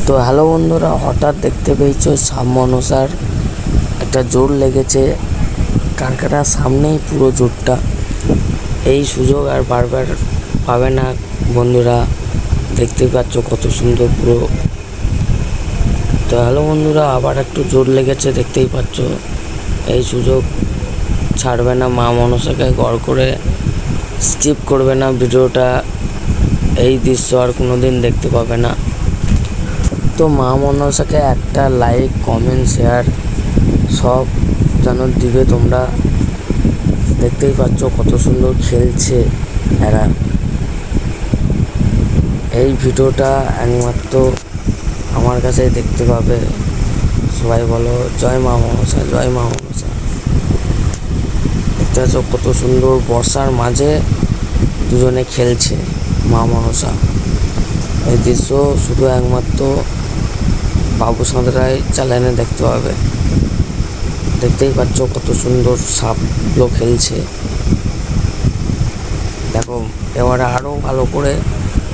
তো হ্যালো বন্ধুরা, হঠাৎ দেখতে পেয়েছো সাব মনসার একটা জোর লেগেছে কারখানার সামনেই। পুরো জোরটা, এই সুযোগ আর বারবার পাবে না বন্ধুরা। দেখতেই পাচ্ছ কত সুন্দর পুরো। তো হ্যালো বন্ধুরা, আবার একটু জোর লেগেছে, দেখতেই পাচ্ছ। এই সুযোগ ছাড়বে না, মা মনসাকে গড় করে স্কিপ করবে না ভিডিওটা। এই দৃশ্য আর কোনো দিন দেখতে পাবে না। তো মা মনসাকে একটা লাইক, কমেন্ট, শেয়ার সব যেন দিবে তোমরা। দেখতেই পাচ্ছ কত সুন্দর খেলছে এরা। এই ভিডিওটা একমাত্র আমার কাছেই দেখতে পাবে। সবাই বলো জয় মা মনসা, জয় মা মনসা। দেখতে পাচ্ছ কত সুন্দর বর্ষার মাঝে দুজনে খেলছে মা মনসা। এই দৃশ্য শুধু একমাত্র বাবু সাঁতরাই চ্যানেলে দেখতে পাবে। দেখতেই পাচ্ছ কত সুন্দর সাপগুলো খেলছে। দেখো, এবারে আরও ভালো করে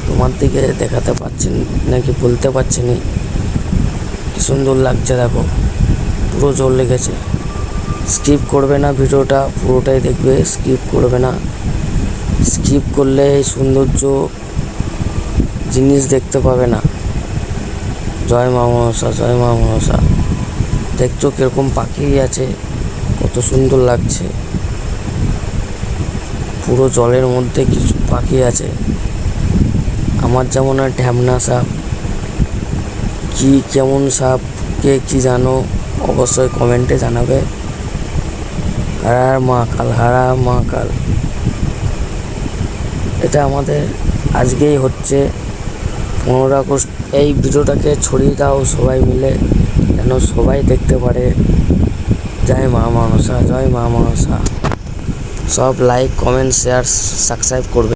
তোমার দিকে দেখাতে পারছি নাকি বলতে পারছি না। কি সুন্দর লাগছে দেখো, পুরো জোর লেগেছে। স্কিপ করবে না ভিডিওটা, পুরোটাই দেখবে, স্কিপ করবে না। স্কিপ করলে এই সৌন্দর্য জিনিস দেখতে পাবে না। জয় মা মনসা, জয় মা মনসা। দেখছো কিরকম পাখি আছে, কত সুন্দর লাগছে। পুরো জলের মধ্যে কিছু পাখি আছে। আমার যেমন আর ঢ্যামনা সাপ, কি কেমন সাপ কে কি জানো অবশ্যই কমেন্টে জানাবে। হারার মহাকাল, হারার মহাকাল। এটা আমাদের আজকেই হচ্ছে 15 আগস্ট। এই ভিডিওটাকে ছড়িয়ে দাও সবাই মিলে, যেন সবাই দেখতে পারে। জয় মা মনসা, জয় মা মনসা। সব লাইক, কমেন্ট, শেয়ার, সাবস্ক্রাইব করবে।